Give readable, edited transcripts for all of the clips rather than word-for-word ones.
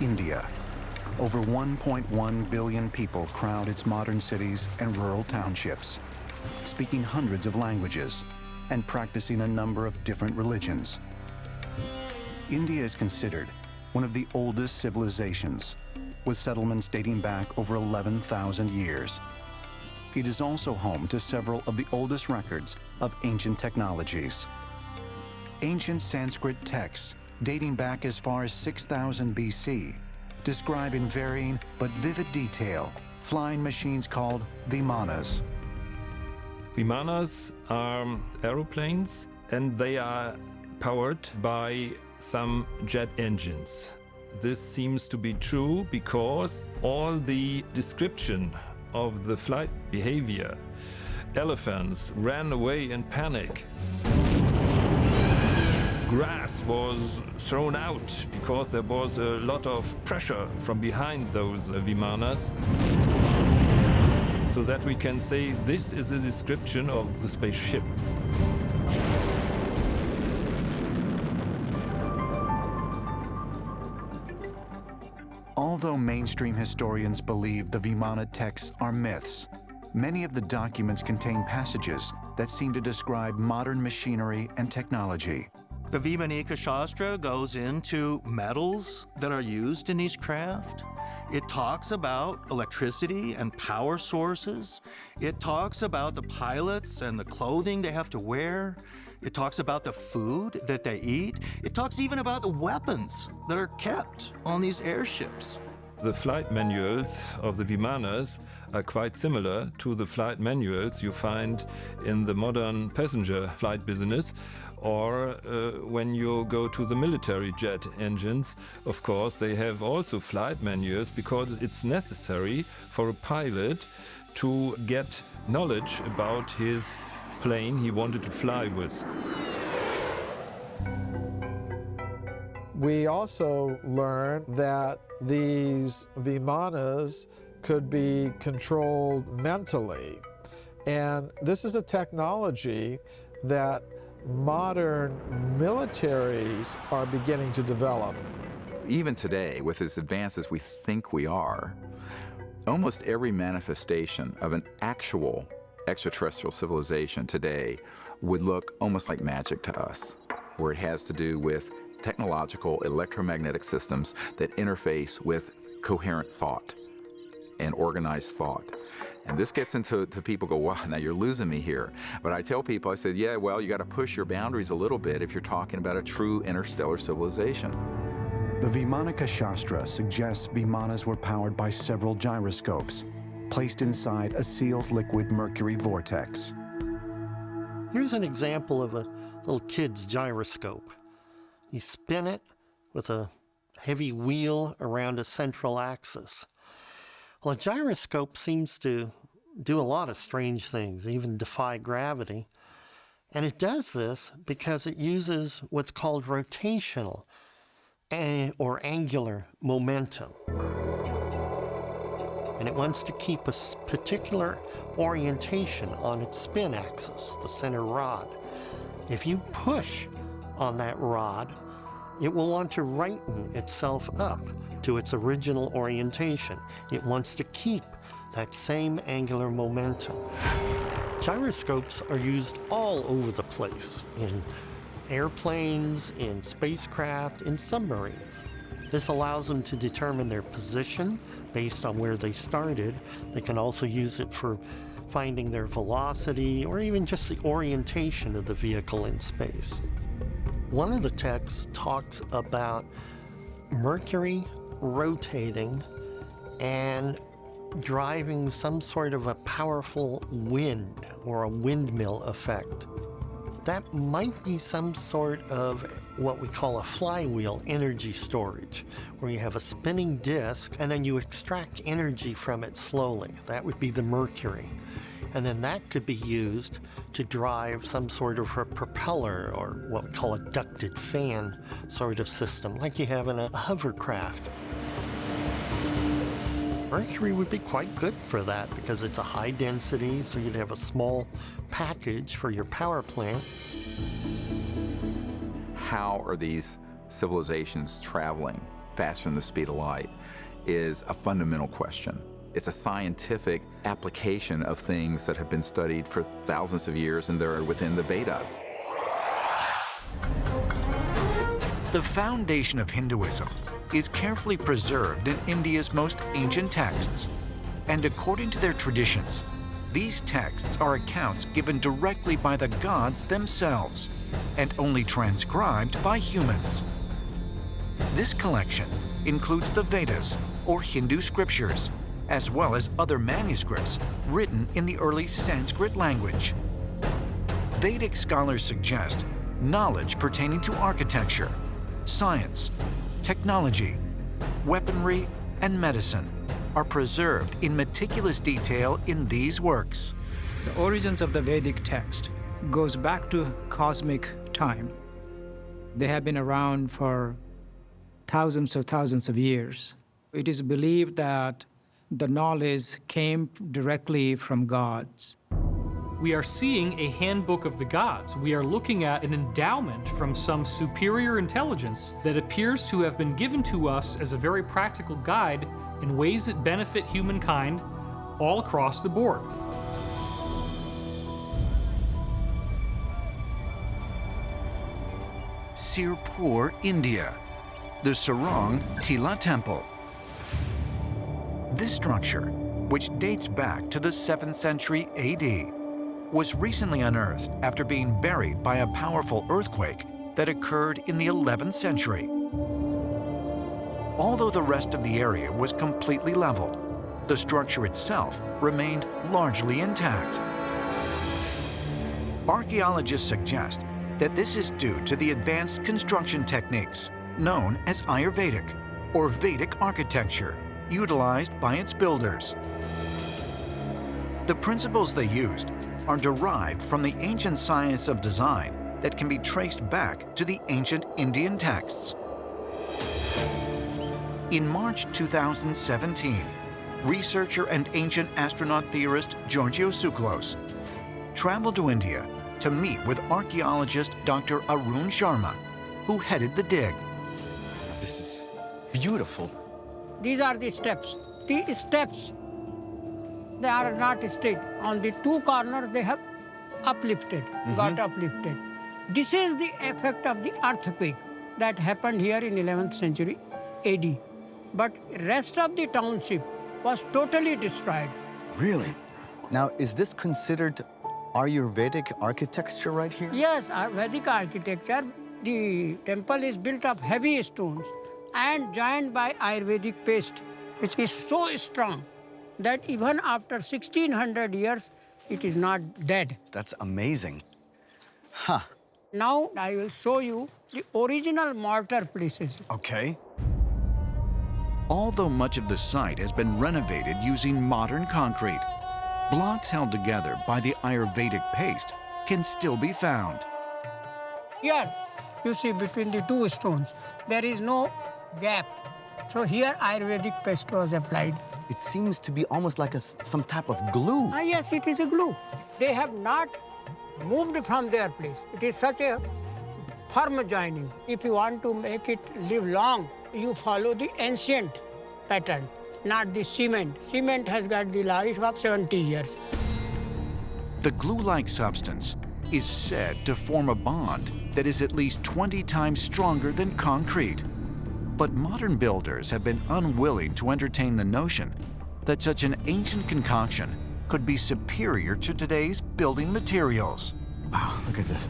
India. Over 1.1 billion people crowd its modern cities and rural townships, speaking hundreds of languages and practicing a number of different religions. India is considered one of the oldest civilizations, with settlements dating back over 11,000 years. It is also home to several of the oldest records of ancient technologies. Ancient Sanskrit texts dating back as far as 6000 BC describe in varying but vivid detail flying machines called vimanas. Vimanas are aeroplanes, and they are powered by some jet engines. This seems to be true because all the description of the flight behavior, elephants ran away in panic. Grass was thrown out because there was a lot of pressure from behind those vimanas. So that we can say this is a description of the spaceship. Although mainstream historians believe the Vimana texts are myths, many of the documents contain passages that seem to describe modern machinery and technology. The Vaimanika Shastra goes into metals that are used in these craft. It talks about electricity and power sources. It talks about the pilots and the clothing they have to wear. It talks about the food that they eat. It talks even about the weapons that are kept on these airships. The flight manuals of the Vimanas are quite similar to the flight manuals you find in the modern passenger flight business, or when you go to the military jet engines. Of course, they have also flight manuals because it's necessary for a pilot to get knowledge about his plane he wanted to fly with. We also learned that these vimanas could be controlled mentally. And this is a technology that modern militaries are beginning to develop. Even today, with as advanced as we think we are, almost every manifestation of an actual extraterrestrial civilization today would look almost like magic to us, where it has to do with technological electromagnetic systems that interface with coherent thought and organized thought. And this gets into people go, wow, now you're losing me here. But I tell people, I said, yeah, well, you got to push your boundaries a little bit if you're talking about a true interstellar civilization. The Vaimanika Shastra suggests Vimanas were powered by several gyroscopes placed inside a sealed liquid mercury vortex. Here's an example of a little kid's gyroscope. You spin it with a heavy wheel around a central axis. Well, a gyroscope seems to do a lot of strange things, even defy gravity. And it does this because it uses what's called rotational or angular momentum. And it wants to keep a particular orientation on its spin axis, the center rod. If you push on that rod, it will want to righten itself up to its original orientation. It wants to keep that same angular momentum. Gyroscopes are used all over the place, in airplanes, in spacecraft, in submarines. This allows them to determine their position based on where they started. They can also use it for finding their velocity or even just the orientation of the vehicle in space. One of the texts talks about Mercury rotating and driving some sort of a powerful wind or a windmill effect. That might be some sort of what we call a flywheel energy storage, where you have a spinning disk and then you extract energy from it slowly. That would be the Mercury. And then that could be used to drive some sort of a propeller or what we call a ducted fan sort of system, like you have in a hovercraft. Mercury would be quite good for that because it's a high density, so you'd have a small package for your power plant. How are these civilizations traveling faster than the speed of light is a fundamental question. It's a scientific application of things that have been studied for thousands of years, and they're within the Vedas. The foundation of Hinduism is carefully preserved in India's most ancient texts. And according to their traditions, these texts are accounts given directly by the gods themselves and only transcribed by humans. This collection includes the Vedas, or Hindu scriptures, as well as other manuscripts written in the early Sanskrit language. Vedic scholars suggest knowledge pertaining to architecture, science, technology, weaponry, and medicine are preserved in meticulous detail in these works. The origins of the Vedic text goes back to cosmic time. They have been around for thousands of years. It is believed that the knowledge came directly from gods. We are seeing a handbook of the gods. We are looking at an endowment from some superior intelligence that appears to have been given to us as a very practical guide in ways that benefit humankind all across the board. Sirpur, India, the Sarang Tila Temple. This structure, which dates back to the 7th century AD, was recently unearthed after being buried by a powerful earthquake that occurred in the 11th century. Although the rest of the area was completely leveled, the structure itself remained largely intact. Archaeologists suggest that this is due to the advanced construction techniques known as Ayurvedic, or Vedic architecture, utilized by its builders. The principles they used are derived from the ancient science of design that can be traced back to the ancient Indian texts. In March 2017, researcher and ancient astronaut theorist Georgios Tsoukalos traveled to India to meet with archaeologist Dr. Arun Sharma, who headed the dig. This is beautiful. These are the steps. The steps, they are not straight. On the two corners, they have uplifted, got uplifted. This is the effect of the earthquake that happened here in 11th century AD. But rest of the township was totally destroyed. Really? Now, is this considered Ayurvedic architecture right here? Yes, Vedic architecture. The temple is built of heavy stones and joined by Ayurvedic paste, which is so strong that even after 1600 years, it is not dead. That's amazing. Huh. Now I will show you the original mortar places. Okay. Although much of the site has been renovated using modern concrete, blocks held together by the Ayurvedic paste can still be found. Here, you see between the two stones, there is no gap. So here Ayurvedic paste was applied. It seems to be almost like some type of glue. Yes, it is a glue. They have not moved from their place. It is such a firm joining. If you want to make it live long, you follow the ancient pattern, not the cement. Cement has got the life of 70 years. The glue-like substance is said to form a bond that is at least 20 times stronger than concrete. But modern builders have been unwilling to entertain the notion that such an ancient concoction could be superior to today's building materials. Wow, look at this.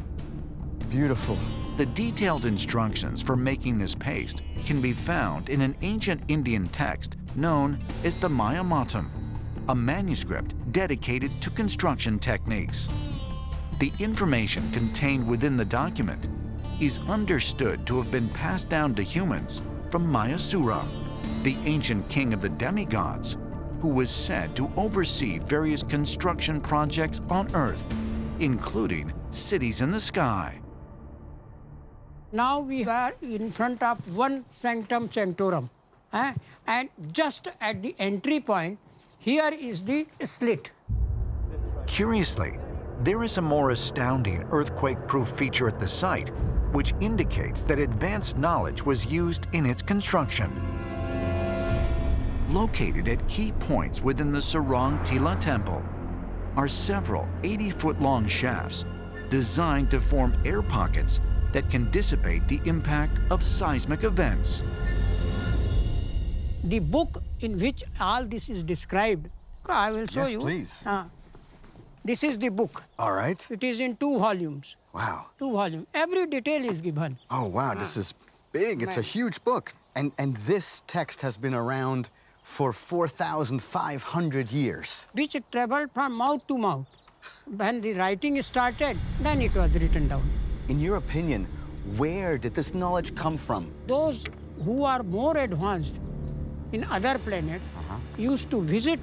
Beautiful. The detailed instructions for making this paste can be found in an ancient Indian text known as the Maya Matam, a manuscript dedicated to construction techniques. The information contained within the document is understood to have been passed down to humans from Mayasura, the ancient king of the demigods, who was said to oversee various construction projects on Earth, including cities in the sky. Now we are in front of one sanctum sanctorum. And just at the entry point, here is the slit. Curiously, there is a more astounding earthquake-proof feature at the site which indicates that advanced knowledge was used in its construction. Located at key points within the Sarang Tila Temple are several 80-foot-long shafts designed to form air pockets that can dissipate the impact of seismic events. The book in which all this is described, I will show you. Yes, please. This is the book. All right. It is in 2 volumes. Wow. 2 volumes. Every detail is given. Oh, wow. This is big. It's a huge book. And this text has been around for 4,500 years. Which traveled from mouth to mouth. When the writing started, then it was written down. In your opinion, where did this knowledge come from? Those who are more advanced in other planets used to visit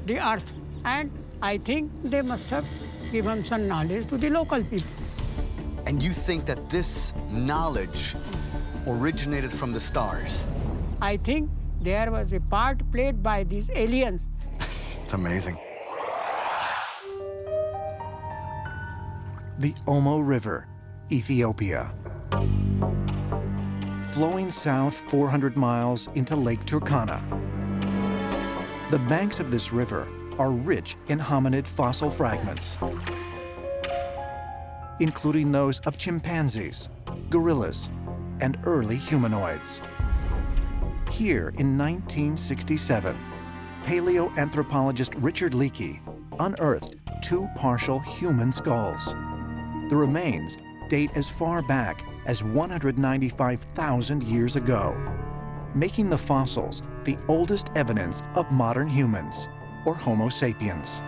the Earth, and I think they must have given some knowledge to the local people. And you think that this knowledge originated from the stars? I think there was a part played by these aliens. It's amazing. The Omo River, Ethiopia. Flowing south 400 miles into Lake Turkana. The banks of this river are rich in hominid fossil fragments, including those of chimpanzees, gorillas, and early humanoids. Here in 1967, paleoanthropologist Richard Leakey unearthed 2 partial human skulls. The remains date as far back as 195,000 years ago, making the fossils the oldest evidence of modern humans, or Homo sapiens.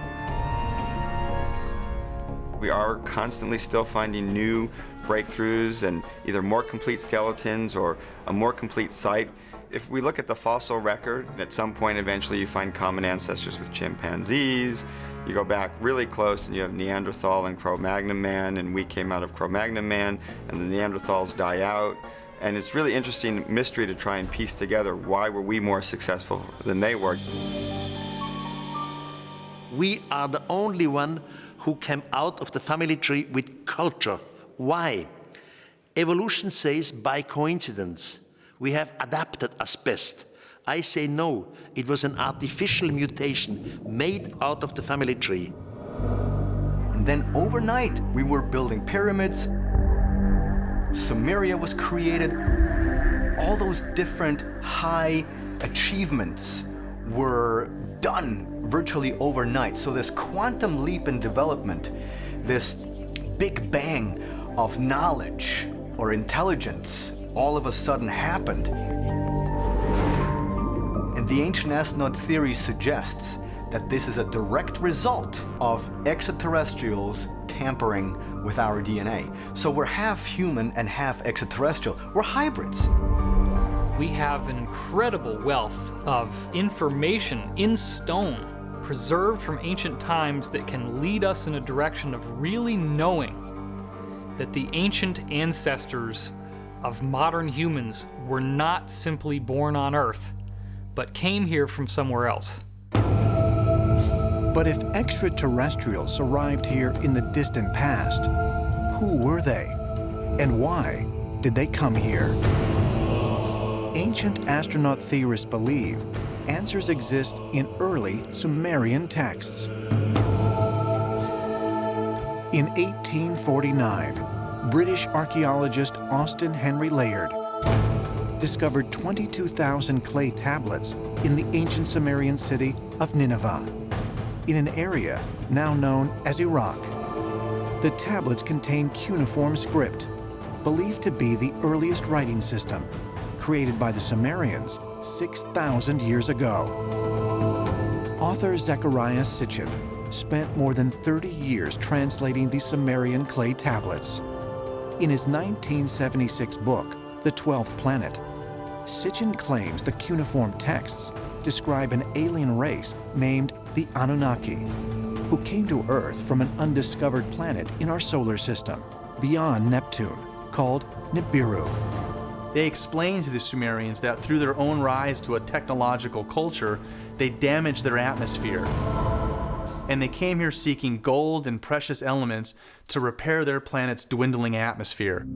We are constantly still finding new breakthroughs and either more complete skeletons or a more complete site. If we look at the fossil record, at some point eventually you find common ancestors with chimpanzees. You go back really close and you have Neanderthal and Cro-Magnon man, and we came out of Cro-Magnon man, and the Neanderthals die out. And it's really interesting mystery to try and piece together why were we more successful than they were. We are the only one who came out of the family tree with culture. Why? Evolution says by coincidence. We have adapted as best. I say no, it was an artificial mutation made out of the family tree. And then overnight, we were building pyramids. Sumeria was created. All those different high achievements were done virtually overnight. So this quantum leap in development, this big bang of knowledge or intelligence, all of a sudden happened. And the ancient astronaut theory suggests that this is a direct result of extraterrestrials tampering with our DNA. So we're half human and half extraterrestrial. We're hybrids. We have an incredible wealth of information in stone, preserved from ancient times, that can lead us in a direction of really knowing that the ancient ancestors of modern humans were not simply born on Earth, but came here from somewhere else. But if extraterrestrials arrived here in the distant past, who were they? And why did they come here? Ancient astronaut theorists believe answers exist in early Sumerian texts. In 1849, British archaeologist Austin Henry Layard discovered 22,000 clay tablets in the ancient Sumerian city of Nineveh, in an area now known as Iraq. The tablets contain cuneiform script, believed to be the earliest writing system, created by the Sumerians 6,000 years ago. Author Zecharia Sitchin spent more than 30 years translating the Sumerian clay tablets. In his 1976 book, The 12th Planet, Sitchin claims the cuneiform texts describe an alien race named the Anunnaki, who came to Earth from an undiscovered planet in our solar system, beyond Neptune, called Nibiru. They explained to the Sumerians that through their own rise to a technological culture, they damaged their atmosphere. and they came here seeking gold and precious elements to repair their planet's dwindling atmosphere.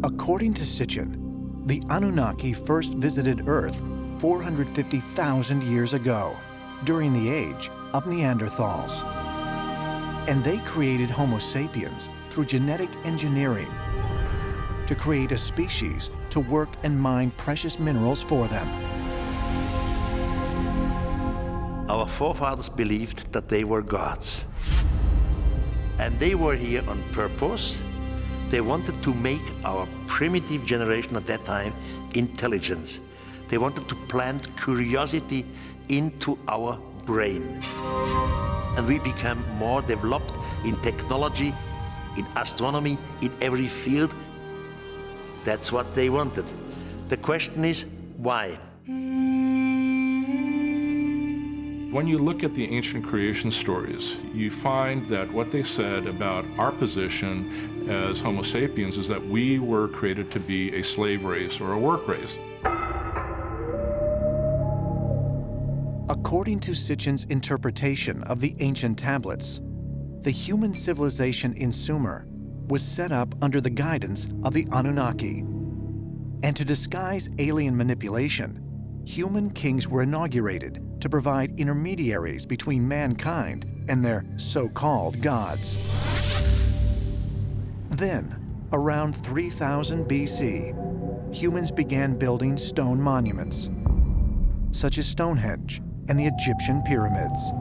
According to Sitchin, the Anunnaki first visited Earth 450,000 years ago, during the age of Neanderthals. And they created Homo sapiens through genetic engineering to create a species to work and mine precious minerals for them. Our forefathers believed that they were gods. And they were here on purpose. They wanted to make our primitive generation at that time intelligence. They wanted to plant curiosity into our brain. And we became more developed in technology, in astronomy, in every field. That's what they wanted. The question is, why? When you look at the ancient creation stories, you find that what they said about our position as Homo sapiens is that we were created to be a slave race or a work race. According to Sitchin's interpretation of the ancient tablets, the human civilization in Sumer was set up under the guidance of the Anunnaki. And to disguise alien manipulation, human kings were inaugurated to provide intermediaries between mankind and their so-called gods. Then, around 3000 BC, humans began building stone monuments, such as Stonehenge and the Egyptian pyramids.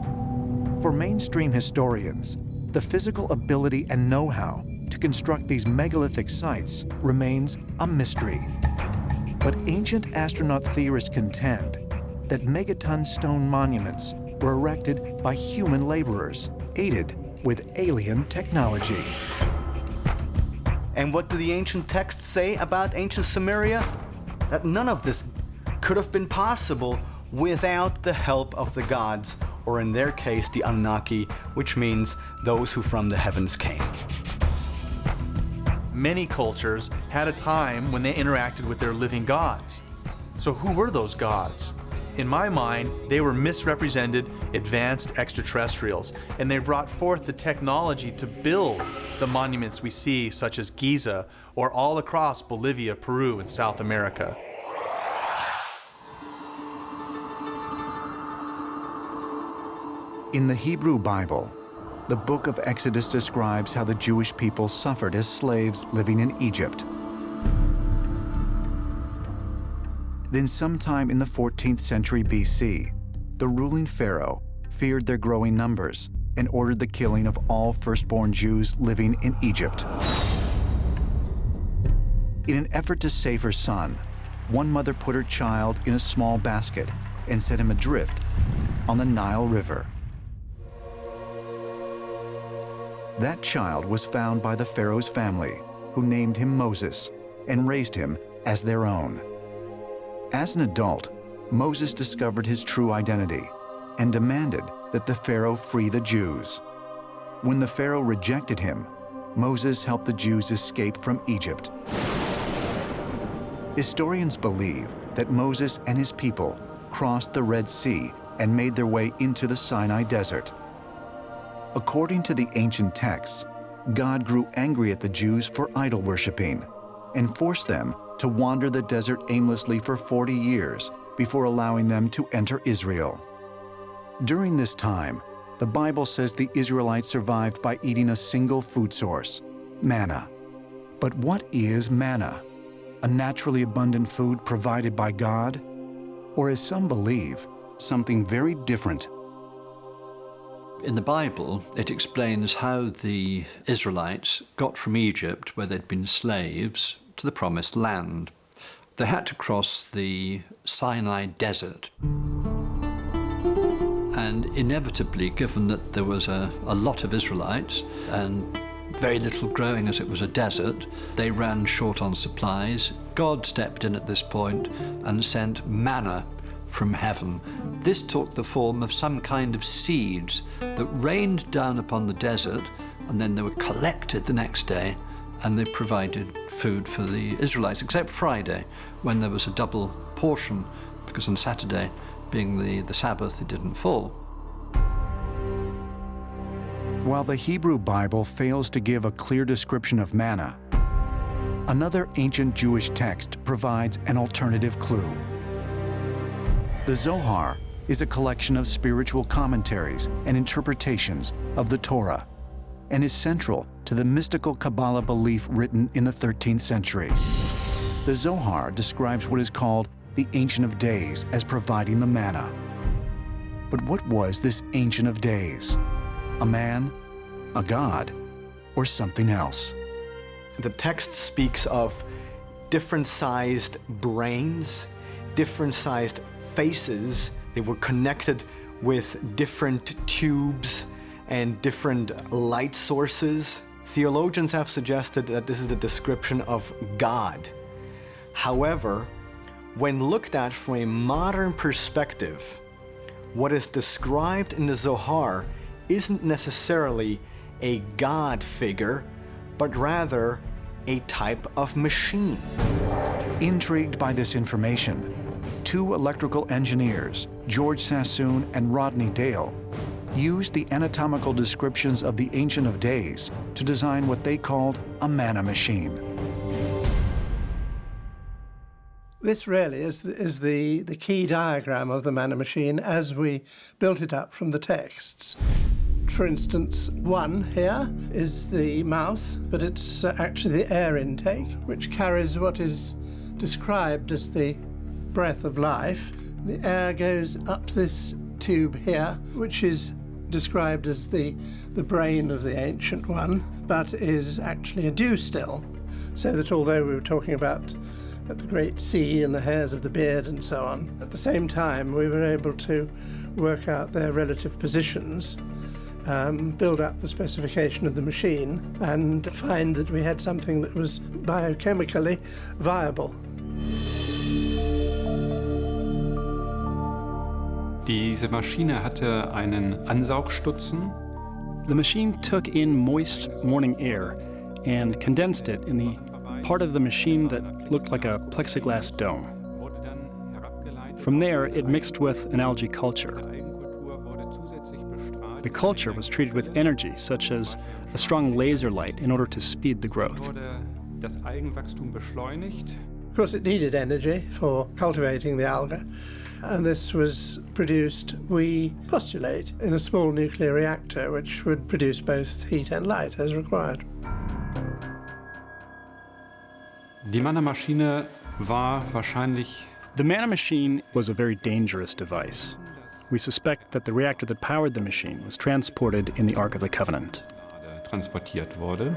For mainstream historians, the physical ability and know-how to construct these megalithic sites remains a mystery. But ancient astronaut theorists contend that megaton stone monuments were erected by human laborers, aided with alien technology. And what do the ancient texts say about ancient Sumeria? That none of this could have been possible without the help of the gods, or in their case, the Anunnaki, which means those who from the heavens came. Many cultures had a time when they interacted with their living gods. So who were those gods? In my mind, they were misrepresented advanced extraterrestrials, and they brought forth the technology to build the monuments we see, such as Giza, or all across Bolivia, Peru, and South America. In the Hebrew Bible, the book of Exodus describes how the Jewish people suffered as slaves living in Egypt. Then sometime in the 14th century BC, the ruling pharaoh feared their growing numbers and ordered the killing of all firstborn Jews living in Egypt. In an effort to save her son, one mother put her child in a small basket and set him adrift on the Nile River. That child was found by the pharaoh's family, who named him Moses and raised him as their own. As an adult, Moses discovered his true identity and demanded that the pharaoh free the Jews. When the pharaoh rejected him, Moses helped the Jews escape from Egypt. Historians believe that Moses and his people crossed the Red Sea and made their way into the Sinai Desert. According to the ancient texts, God grew angry at the Jews for idol worshiping and forced them to wander the desert aimlessly for 40 years before allowing them to enter Israel. During this time, the Bible says the Israelites survived by eating a single food source, manna. But what is manna? A naturally abundant food provided by God? Or, as some believe, something very different? In the Bible, it explains how the Israelites got from Egypt, where they'd been slaves, to the Promised Land. They had to cross the Sinai Desert. And inevitably, given that there was a lot of Israelites and very little growing as it was a desert, they ran short on supplies. God stepped in at this point and sent manna from heaven. This took the form of some kind of seeds that rained down upon the desert, and then they were collected the next day, and they provided food for the Israelites, except Friday, when there was a double portion, because on Saturday, being the Sabbath, it didn't fall. While the Hebrew Bible fails to give a clear description of manna, another ancient Jewish text provides an alternative clue. The Zohar is a collection of spiritual commentaries and interpretations of the Torah and is central to the mystical Kabbalah belief written in the 13th century. The Zohar describes what is called the Ancient of Days as providing the manna. But what was this Ancient of Days? A man, a god, or something else? The text speaks of different-sized brains, different-sized faces. They were connected with different tubes and different light sources. Theologians have suggested that this is the description of God. However, when looked at from a modern perspective, what is described in the Zohar isn't necessarily a God figure, but rather a type of machine. Intrigued by this information, two electrical engineers, George Sassoon and Rodney Dale, used the anatomical descriptions of the Ancient of Days to design what they called a manna machine. This really is the key diagram of the manna machine as we built it up from the texts. For instance, one here is the mouth, but it's actually the air intake, which carries what is described as the breath of life. The air goes up this tube here, which is described as the brain of the Ancient One, but is actually a dew still. So that although we were talking about the great sea and the hairs of the beard and so on, at the same time we were able to work out their relative positions, build up the specification of the machine, and find that we had something that was biochemically viable. Diese Maschine hatte einen Ansaugstutzen. The machine took in moist morning air and condensed it in the part of the machine that looked like a plexiglass dome. From there, it mixed with an algae culture. The culture was treated with energy, such as a strong laser light, in order to speed the growth. Das Algenwachstum beschleunigt. Of course, it needed energy for cultivating the alga, and this was produced, we postulate, in a small nuclear reactor which would produce both heat and light as required. Die Manna-Maschine war wahrscheinlich. The manna machine was a very dangerous device. We suspect that the reactor that powered the machine was transported in the Ark of the Covenant. Transportiert wurde.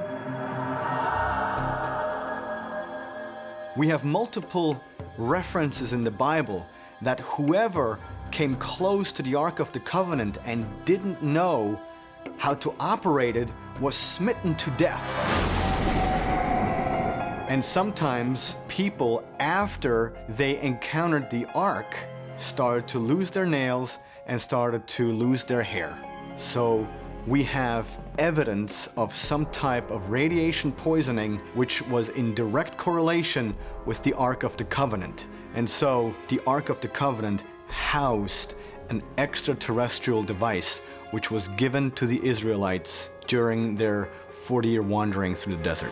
We have multiple references in the Bible that whoever came close to the Ark of the Covenant and didn't know how to operate it was smitten to death. And sometimes people, after they encountered the Ark, started to lose their nails and started to lose their hair. So we have evidence of some type of radiation poisoning which was in direct correlation with the Ark of the Covenant. And so the Ark of the Covenant housed an extraterrestrial device which was given to the Israelites during their 40-year wandering through the desert.